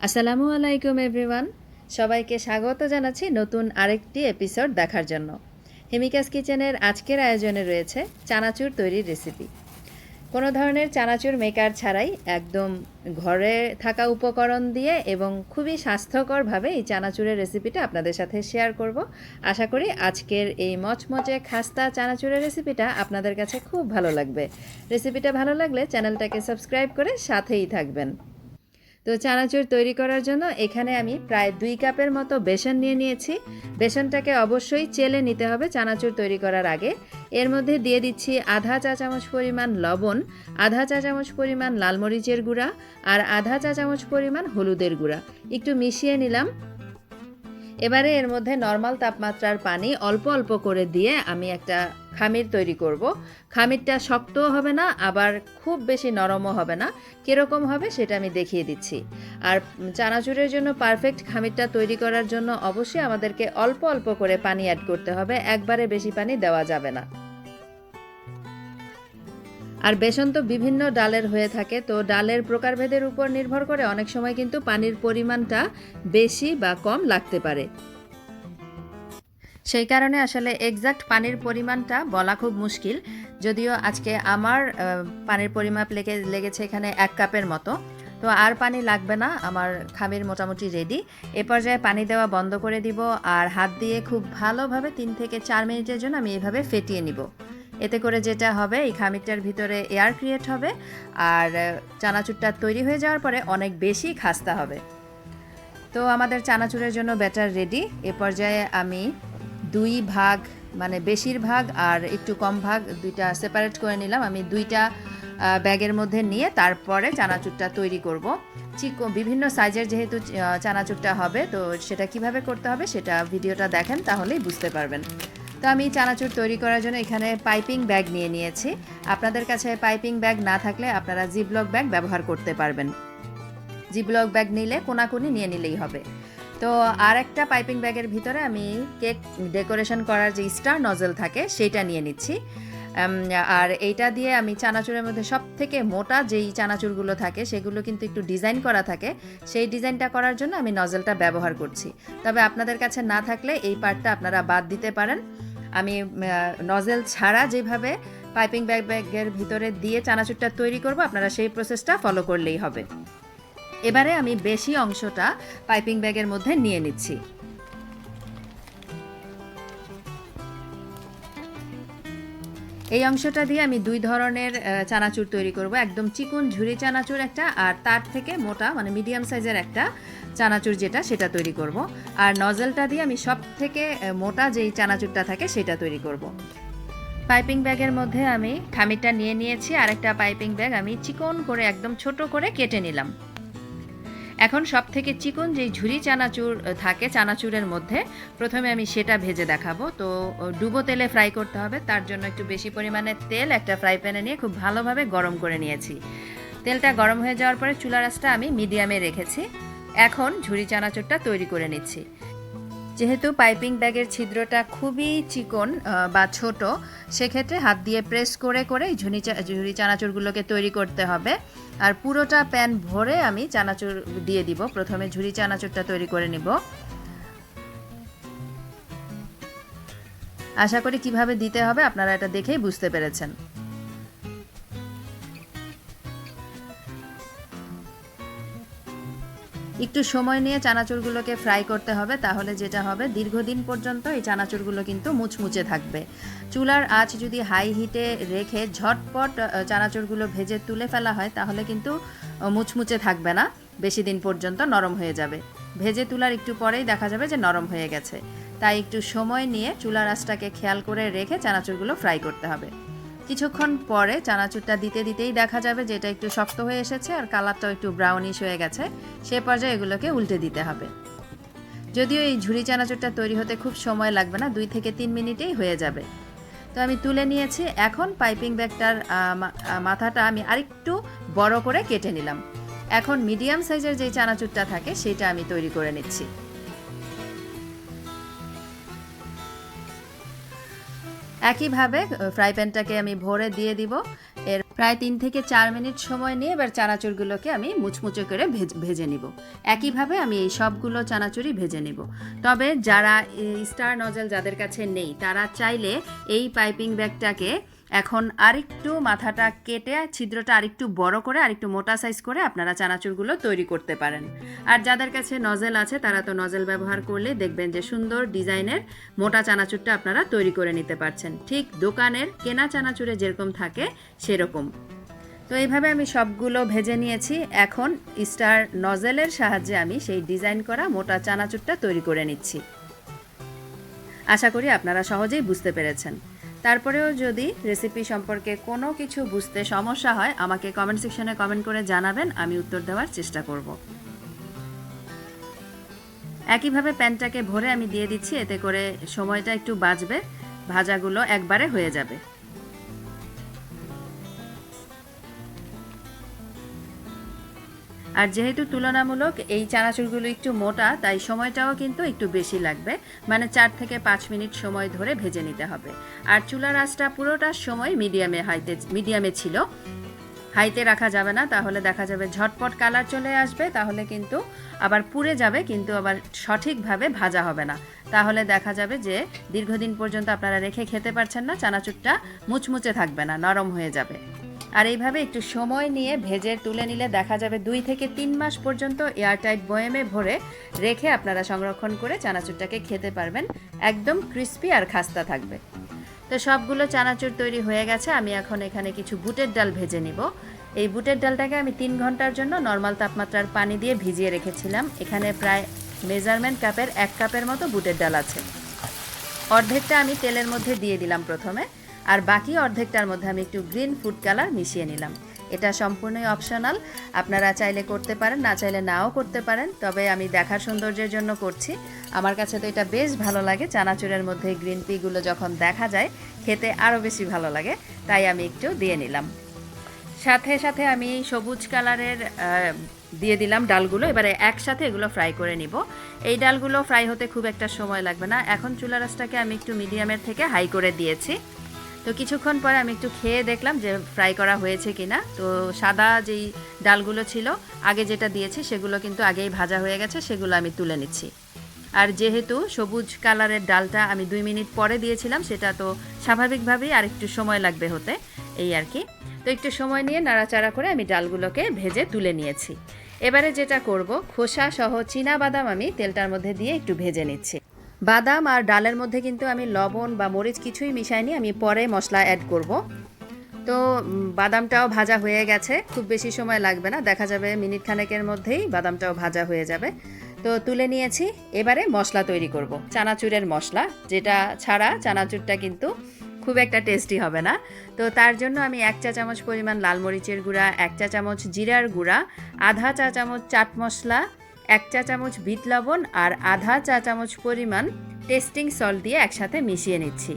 আসসালামু আলাইকুম এভরিওয়ান, সবাইকে স্বাগত জানাচ্ছি নতুন আরেকটি এপিসোড দেখার জন্য। হিমিকাস কিচেনের আজকের আয়োজনে রয়েছে চানাচুর তৈরির রেসিপি। কোনো ধরনের চানাচুর মেকার ছাড়াই একদম ঘরে থাকা উপকরণ দিয়ে এবং খুবই স্বাস্থ্যকরভাবে এই চানাচুরের রেসিপিটা আপনাদের সাথে শেয়ার করব। আশা করি আজকের এই মচমচে খাস্তা চানাচুরের রেসিপিটা আপনাদের কাছে খুব ভালো লাগবে। রেসিপিটা ভালো লাগলে চ্যানেলটাকে সাবস্ক্রাইব করে সাথেই থাকবেন। তো চানাচুর তৈরি করার জন্য এখানে আমি প্রায় 2 কাপের মতো বেসন নিয়ে নিয়েছি। বেসনটাকে অবশ্যই চেলে নিতে হবে চানাচুর তৈরি করার আগে। এর মধ্যে দিয়ে দিচ্ছি আধা চা চামচ পরিমাণ লবণ, আধা চা চামচ পরিমাণ লাল মরিচের গুঁড়া আর আধা চা চামচ পরিমাণ হলুদের গুঁড়া। একটু মিশিয়ে নিলাম। এবারে এর মধ্যে নর্মাল তাপমাত্রার পানি অল্প অল্প করে দিয়ে আমি একটা খামির তৈরি করব। খামিরটা শক্তও হবে না, আবার খুব বেশি নরমও হবে না। কীরকম হবে সেটা আমি দেখিয়ে দিচ্ছি। আর চানাচুরের জন্য পারফেক্ট খামিরটা তৈরি করার জন্য অবশ্যই আমাদেরকে অল্প অল্প করে পানি অ্যাড করতে হবে, একবারে বেশি পানি দেওয়া যাবে না। আর বেসন তো বিভিন্ন ডালের হয়ে থাকে, তো ডালের প্রকারভেদের উপর নির্ভর করে অনেক সময় কিন্তু পানির পরিমাণটা বেশি বা কম লাগতে পারে। সেই কারণে আসলে এক্সাক্ট পানির পরিমাণটা বলা খুব মুশকিল। যদিও আজকে আমার পানির পরিমাপ লেগেছে এখানে 1 কাপের মতো। তো আর পানি লাগবে না, আমার খামির মোটামুটি রেডি। এ পর্যায়ে পানি দেওয়া বন্ধ করে দিব আর হাত দিয়ে খুব ভালোভাবে 3 থেকে 4 মিনিটের জন্য আমি এইভাবে ফেটিয়ে নিব। এতে করে যেটা হবে, এই খামিরটার ভিতরে এয়ার ক্রিয়েট হবে আর চানাচুরটা তৈরি হয়ে যাওয়ার পরে অনেক বেশি খাস্তা হবে। তো আমাদের চানাচুরের জন্য ব্যাটার রেডি। এ পর্যায়ে আমি 2 ভাগ, মানে বেশিরভাগ আর একটু কম ভাগ দুইটা সেপারেট করে নিলাম। আমি 2টা ব্যাগের মধ্যে নিয়ে তারপরে চানাচুরটা তৈরি করব। বিভিন্ন সাইজের যেহেতু চানাচুরটা হবে, তো সেটা কিভাবে করতে হবে সেটা ভিডিওটা দেখেন, তাহলেই বুঝতে পারবেন। তো আমি চানাচুর তৈরি করার জন্য এখানে পাইপিং ব্যাগ নিয়ে নিয়েছি। আপনাদের কাছে পাইপিং ব্যাগ না থাকলে আপনারা জিপলক ব্যাগ ব্যবহার করতে পারবেন। জিপলক ব্যাগ নিলে কোনাকুনি নিয়ে নিলেই হবে। তো আর একটা পাইপিং ব্যাগের ভিতরে আমি কেক ডেকোরেশন করার যে স্টার নজল থাকে সেটা নিয়ে নিচ্ছি। আর এইটা দিয়ে আমি চানাচুরের মধ্যে সব থেকে মোটা যেই চানাচুরগুলো থাকে সেগুলো কিন্তু একটু ডিজাইন করা থাকে, সেই ডিজাইনটা করার জন্য আমি নজলটা ব্যবহার করছি। তবে আপনাদের কাছে না থাকলে এই পার্টটা আপনারা বাদ দিতে পারেন। আমি নজল ছাড়া যেভাবে পাইপিং ব্যাগের ভিতরে দিয়ে চানাচুরটা তৈরি করব, আপনারা সেই প্রসেসটা ফলো করলেই হবে। এবারে আমি বেশি অংশটা পাইপিং ব্যাগের মধ্যে নিয়ে নিচ্ছি। এই অংশটা দিয়ে আমি 2 ধরনের চানাচুর তৈরি করব। একদম চিকন ঝুরি চানাচুর একটা, আর তার থেকে মোটা মানে মিডিয়াম সাইজের একটা চানাচুর যেটা, সেটা তৈরি করব। আর নজলটা দিয়ে আমি সব থেকে মোটা যেই চানাচুরটা থাকে সেটা তৈরি করব। পাইপিং ব্যাগের মধ্যে আমি খামিরটা নিয়ে নিয়েছি, আর একটা পাইপিং ব্যাগ আমি চিকন করে একদম ছোট করে কেটে নিলাম। এখন সব থেকে চিকন যেই ঝুরি চানাচুর থাকে চানাচুরের মধ্যে, প্রথমে আমি সেটা ভেজে দেখাবো। তো ডুবো তেলে ফ্রাই করতে হবে, তার জন্য একটু বেশি পরিমাণে তেল একটা ফ্রাই প্যানে নিয়ে খুব ভালোভাবে গরম করে নিয়েছি। তেলটা গরম হয়ে যাওয়ার পরে চুলার আঁচটা আমি মিডিয়ামে রেখেছি। এখন ঝুরি চানাচুরটা তৈরি করে নিচ্ছি। যেহেতু পাইপিং ব্যাগের ছিদ্রটা খুবই চিকন বা ছোট, সেক্ষেত্রে হাত দিয়ে প্রেস করে করে ঝুরি চানাচুরগুলোকে তৈরি করতে হবে। আর পুরোটা প্যান ভরে আমি চানাচুর দিয়ে দিব। প্রথমে ঝুরি চানাচুরটা তৈরি করে নিব। আশা করি কিভাবে দিতে হবে আপনারা এটা দেখেই বুঝতে পেরেছেন। একটু সময় নিয়ে চানাচুরগুলোকে ফ্রাই করতে হবে, তাহলে যেটা হবে দীর্ঘদিন পর্যন্ত এই চানাচুরগুলো কিন্তু মুচমুচে থাকবে। চুলার আঁচ যদি হাই হিটে রেখে ঝটপট চানাচুরগুলো ভেজে তুলে ফেলা হয়, তাহলে কিন্তু মুচমুচে থাকবে না, বেশি দিন পর্যন্ত নরম হয়ে যাবে। ভেজে তোলার একটু পরেই দেখা যাবে যে নরম হয়ে গেছে। তাই একটু সময় নিয়ে চুলার আঁচটাকে খেয়াল করে রেখে চানাচুরগুলো ফ্রাই করতে হবে। কিছুক্ষণ পরে চানাচুরটা দিতে দিতেই দেখা যাবে যে এটা একটু শক্ত হয়ে এসেছে আর কালারটাও একটু ব্রাউনিশ হয়ে গেছে। সে পর্যায়ে এগুলোকে উল্টে দিতে হবে। যদিও এই ঝুরি চানাচুরটা তৈরি হতে খুব সময় লাগবে না, 2 থেকে 3 মিনিটেই হয়ে যাবে। তো আমি তুলে নিয়েছি। এখন পাইপিং ব্যাগটার মাথাটা আমি আরেকটু বড় করে কেটে নিলাম। এখন মিডিয়াম সাইজের যেই চানাচুরটা থাকে সেটা আমি তৈরি করে নিচ্ছি। একইভাবে ফ্রাই প্যানটাকে আমি ভরে দিয়ে দিব। এর প্রায় 3 থেকে 4 মিনিট সময় নিয়ে এবার চানাচুরগুলোকে আমি মুচমুচে করে ভেজে নিব। একইভাবে আমি এই সবগুলো চানাচুরই ভেজে নিব। তবে যারা স্টার নজল যাদের কাছে নেই তারা চাইলে এই পাইপিং ব্যাগটাকে এখন আরেকটু মাথাটা কেটে ছিদ্রটা আরেকটু বড় করে আরেকটু মোটা সাইজ করে আপনারা চানাচুরগুলো তৈরি করতে পারেন। আর যাদের কাছে নজেল আছে তারা তো নজেল ব্যবহার করলে দেখবেন যে সুন্দর ডিজাইনের মোটা চানাচুরটা আপনারা তৈরি করে নিতে পারছেন, ঠিক দোকানের কেনা চানাচুরে যেরকম থাকে সেরকম। তো এইভাবে আমি সবগুলো ভেজে নিয়েছি। এখন স্টার নজেলের সাহায্যে আমি সেই ডিজাইন করা মোটা চানাচুরটা তৈরি করে নিচ্ছি। আশা করি আপনারা সহজেই বুঝতে পেরেছেন। তারপরেও যদি রেসিপি সম্পর্কে কোনো কিছু বুঝতে সমস্যা হয় আমাকে কমেন্ট সেকশনে কমেন্ট করে জানাবেন, আমি উত্তর দেওয়ার চেষ্টা করব। একইভাবে প্যানটাকে ভরে আমি দিয়ে দিচ্ছি, এতে করে সময়টা একটু বাঁচবে, ভাজাগুলো একবারে হয়ে যাবে। আর যেহেতু তুলনামূলক এই চানাচুরগুলো একটু মোটা তাই সময়টাও কিন্তু একটু বেশি লাগবে, মানে 4 থেকে 5 মিনিট সময় ধরে ভেজে নিতে হবে। আর চুলার আঁচটা পুরোটার সময় মিডিয়ামে ছিল, হাইতে রাখা যাবে না, তাহলে দেখা যাবে ঝটপট কালার চলে আসবে, তাহলে কিন্তু আবার পুড়ে যাবে, কিন্তু আবার সঠিকভাবে ভাজা হবে না, তাহলে দেখা যাবে যে দীর্ঘদিন পর্যন্ত আপনারা রেখে খেতে পারছেন না, চানাচুরটা মুচমুচে থাকবে না, নরম হয়ে যাবে। আর এইভাবে একটু সময় নিয়ে ভেজে তুলে নিলে দেখা যাবে 2 থেকে 3 মাস পর্যন্ত এয়ারটাইট বয়ামে ভরে রেখে আপনারা সংরক্ষণ করে চানাচুরটাকে খেতে পারবেন, একদম ক্রিস্পি আর খাস্তা থাকবে। তো সবগুলো চানাচুর তৈরি হয়ে গেছে। আমি এখন এখানে কিছু বুটের ডাল ভেজে নিব। এই বুটের ডালটাকে আমি 3 ঘন্টার জন্য নর্মাল তাপমাত্রার পানি দিয়ে ভিজিয়ে রেখেছিলাম। এখানে প্রায় মেজারমেন্ট কাপের 1 কাপের মতো বুটের ডাল আছে। অর্ধেকটা আমি তেলের মধ্যে দিয়ে দিলাম প্রথমে, আর বাকি অর্ধেকটার মধ্যে আমি একটু গ্রিন ফুড কালার মিশিয়ে নিলাম। এটা সম্পূর্ণই অপশনাল, আপনারা চাইলে করতে পারেন, না চাইলে নাও করতে পারেন, তবে আমি দেখার সৌন্দর্যের জন্য করছি। আমার কাছে তো এটা বেশ ভালো লাগে, চানাচুরের মধ্যে গ্রিন পিগুলো যখন দেখা যায় খেতে আরও বেশি ভালো লাগে, তাই আমি একটু দিয়ে নিলাম। সাথে সাথে আমি সবুজ কালারের দিয়ে দিলাম ডালগুলো। এবারে একসাথে এগুলো ফ্রাই করে নিব। এই ডালগুলো ফ্রাই হতে খুব একটা সময় লাগবে না। এখন চুলার আঁচটাকে আমি একটু মিডিয়ামের থেকে হাই করে দিয়েছি। তো কিছুক্ষণ পরে আমি একটু খেয়ে দেখলাম যে ফ্রাই করা হয়েছে কিনা। তো সাদা যেই ডালগুলো ছিল আগে যেটা দিয়েছি সেগুলো কিন্তু আগেই ভাজা হয়ে গেছে, সেগুলো আমি তুলে নিচ্ছি। আর যেহেতু সবুজ কালারের ডালটা আমি 2 মিনিট পরে দিয়েছিলাম, সেটা তো স্বাভাবিকভাবেই আর একটু সময় লাগবে হতে, এই আর কি। তো একটু সময় নিয়ে নাড়াচাড়া করে আমি ডালগুলোকে ভেজে তুলে নিয়েছি। এবারে যেটা করব, খোসা সহ চীনা বাদাম আমি তেলটার মধ্যে দিয়ে একটু ভেজে নিচ্ছি। বাদাম আর ডালের মধ্যে কিন্তু আমি লবণ বা মরিচ কিছুই মিশাইনি, আমি পরে মশলা অ্যাড করব। তো বাদামটাও ভাজা হয়ে গেছে, খুব বেশি সময় লাগবে না, দেখা যাবে মিনিট খানেকের মধ্যেই বাদামটাও ভাজা হয়ে যাবে। তো তুলে নিয়েছি। এবারে মশলা তৈরি করব, চানাচুরের মশলা, যেটা ছাড়া চানাচুরটা কিন্তু খুব একটা টেস্টি হবে না। তো তার জন্য আমি 1 চা চামচ পরিমাণ লাল মরিচের গুঁড়া, 1 চা চামচ জিরার গুঁড়া, আধা চা চামচ চাট মশলা, 1 চা চামচ বিট লবণ আর আধা চা চামচ পরিমাণ টেস্টিং সল্ট দিয়ে একসাথে মিশিয়ে নিচ্ছি।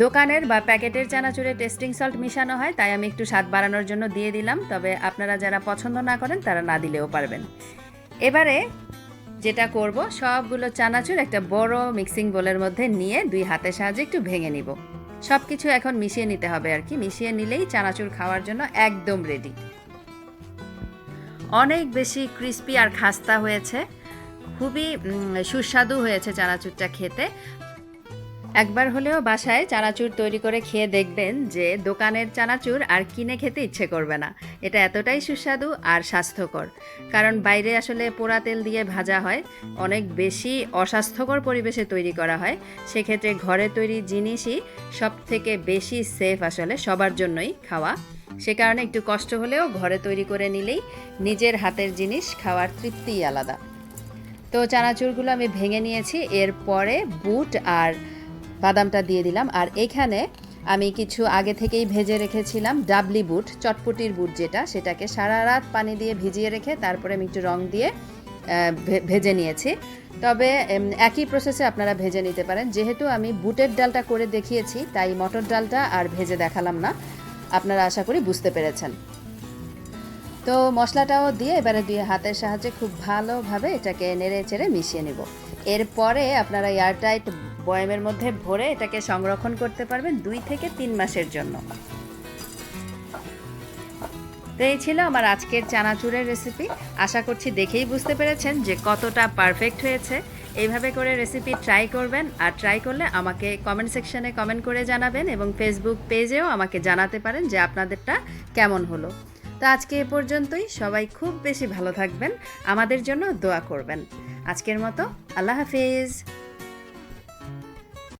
দোকানের বা প্যাকেটের চানাচুরে টেস্টিং সল্ট মিশানো হয়, তাই আমি একটু স্বাদ বাড়ানোর জন্য দিয়ে দিলাম, তবে আপনারা যারা পছন্দ না করেন তারা না দিলেও পারবেন। এবারে যেটা করব, সবগুলো চানাচুর একটা বড় মিক্সিং বোলের মধ্যে নিয়ে 2 হাতের সাহায্যে একটু ভেঙে নিব। সব কিছু এখন মিশিয়ে নিতে হবে আর কি, মিশিয়ে নিলেই চানাচুর খাওয়ার জন্য একদম রেডি। অনেক বেশি ক্রিস্পি আর খাস্তা হয়েছে, খুবই সুস্বাদু হয়েছে চানাচুরটা খেতে। একবার হলেও বাসায় চানাচুর তৈরি করে খেয়ে দেখবেন যে দোকানের চানাচুর আর কিনে খেতে ইচ্ছে করবে না। এটা এতটাই সুস্বাদু আর স্বাস্থ্যকর, কারণ বাইরে আসলে পোড়া তেল দিয়ে ভাজা হয়, অনেক বেশি অস্বাস্থ্যকর পরিবেশে তৈরি করা হয়। সেক্ষেত্রে ঘরে তৈরি জিনিসই সব থেকে বেশি সেফ আসলে সবার জন্যই খাওয়া। সে কারণে একটু কষ্ট হলেও ঘরে তৈরি করে নিলেই নিজের হাতের জিনিস খাওয়ার তৃপ্তিই আলাদা। তো চানাচুরগুলো আমি ভেঙে নিয়েছি, এরপরে বুট আর বাদামটা দিয়ে দিলাম। আর এখানে আমি কিছু আগে থেকেই ভেজে রেখেছিলাম ডাবলি বুট, চটপটির বুট যেটা, সেটাকে সারা রাত পানি দিয়ে ভিজিয়ে রেখে তারপরে আমি একটু রং দিয়ে ভেজে নিয়েছি। তবে একই প্রসেসে আপনারা ভেজে নিতে পারেন। যেহেতু আমি বুটের ডালটা করে দেখিয়েছি তাই মটর ডালটা আর ভেজে দেখালাম না, আপনারা আশা করি বুঝতে পেরেছেন। তো মশলাটাও দিয়ে এবারে 2 হাতের সাহায্যে খুব ভালোভাবে এটাকে নেড়ে চেড়ে মিশিয়ে নেব। এরপরে আপনারা এয়ারটাইট বয়ামের মধ্যে ভরে এটাকে সংরক্ষণ করতে পারবেন 2 থেকে 3 মাসের জন্য। তো এই ছিল আমার আজকের চানাচুরের রেসিপি। আশা করছি দেখেই বুঝতে পেরেছেন যে কতটা পারফেক্ট হয়েছে। এইভাবে করে রেসিপি ট্রাই করবেন, আর ট্রাই করলে আমাকে কমেন্ট সেকশনে কমেন্ট করে জানাবেন এবং ফেসবুক পেজেও আমাকে জানাতে পারেন যে আপনাদেরটা কেমন হলো। তো আজকে এ পর্যন্তই। সবাই খুব বেশি ভালো থাকবেন, আমাদের জন্য দোয়া করবেন। আজকের মতো আল্লাহ হাফিজ।